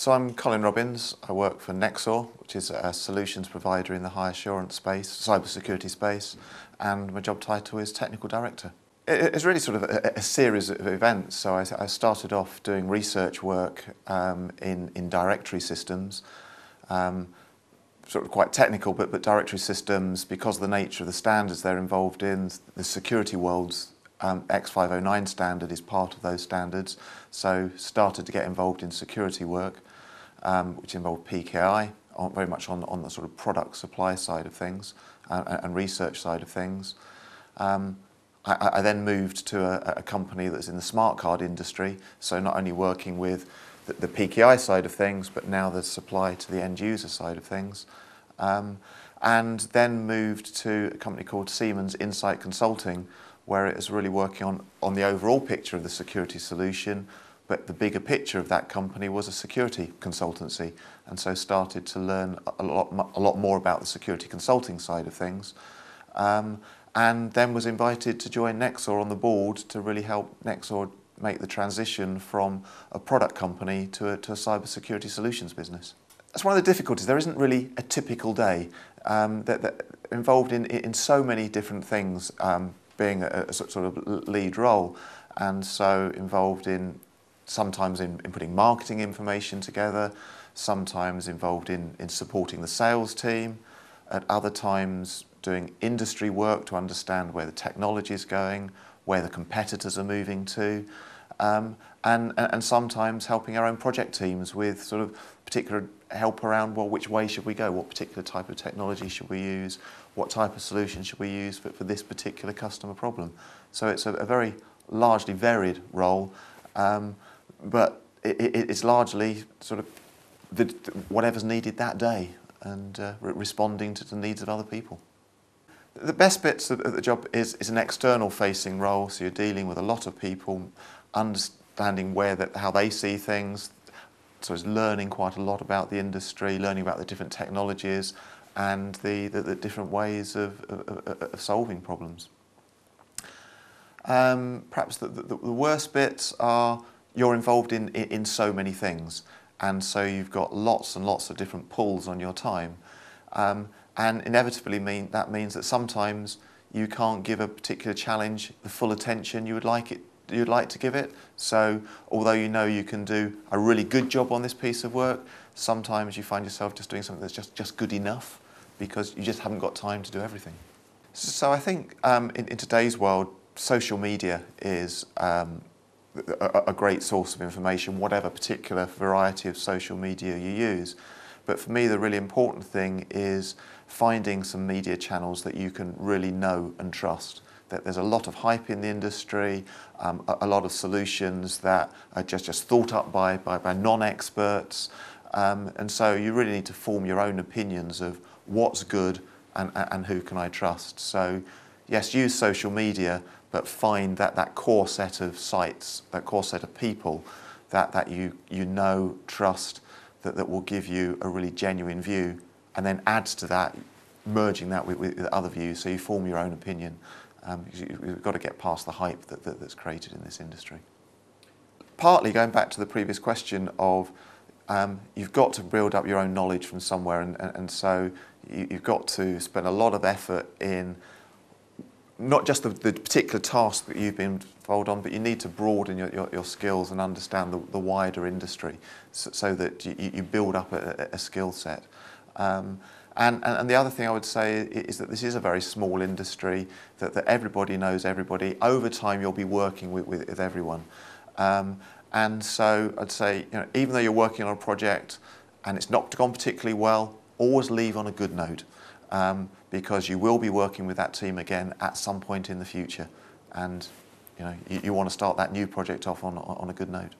So I'm Colin Robbins. I work for Nexor, which is a solutions provider in the high assurance space, cybersecurity space, and my job title is Technical Director. It's really sort of a series of events. So I started off doing research work in directory systems, sort of quite technical, but directory systems, because of the nature of the standards they're involved in, the security world's X509 standard is part of those standards. So started to get involved in security work, which involved PKI, very much on the sort of product supply side of things and research side of things. I then moved to a company that's in the smart card industry, so not only working with the PKI side of things, but now the supply to the end user side of things. And then moved to a company called Siemens Insight Consulting, where it is really working on the overall picture of the security solution, but the bigger picture of that company was a security consultancy, and so started to learn a lot more about the security consulting side of things. And then was invited to join Nexor on the board to really help Nexor make the transition from a product company to a cybersecurity solutions business. That's one of the difficulties. There isn't really a typical day that involved in so many different things, being a sort of lead role, and so involved in sometimes in putting marketing information together, sometimes involved in supporting the sales team, at other times doing industry work to understand where the technology is going, where the competitors are moving to, and sometimes helping our own project teams with sort of particular help around, well, which way should we go, what particular type of technology should we use, what type of solution should we use for this particular customer problem. So it's a very largely varied role, but it's largely sort of whatever's needed that day and responding to the needs of other people. The best bits of the job is an external facing role, so you're dealing with a lot of people, understanding how they see things, so it's learning quite a lot about the industry, learning about the different technologies and the different ways of solving problems. Perhaps the worst bits are you're involved in so many things, and so you've got lots and lots of different pulls on your time. And inevitably that means that sometimes you can't give a particular challenge the full attention you'd like to give it. So although you know you can do a really good job on this piece of work, sometimes you find yourself just doing something that's just good enough because you just haven't got time to do everything. So I think in today's world, social media is a great source of information, whatever particular variety of social media you use. But for me, the really important thing is finding some media channels that you can really know and trust. That there's a lot of hype in the industry, a lot of solutions that are just thought up by non-experts, and so you really need to form your own opinions of what's good and who can I trust. So yes, use social media, but find that core set of sites, that core set of people that you know, trust, that will give you a really genuine view, and then adds to that, merging that with other views, so you form your own opinion. You've got to get past the hype that's created in this industry. Partly going back to the previous question of you've got to build up your own knowledge from somewhere, and so you've got to spend a lot of effort in not just the particular task that you've been involved on, but you need to broaden your skills and understand the wider industry so that you build up a skill set. And the other thing I would say is that this is a very small industry, that everybody knows everybody. Over time you'll be working with everyone. And so I'd say, even though you're working on a project and it's not gone particularly well, always leave on a good note. Because you will be working with that team again at some point in the future, and you want to start that new project off on a good note.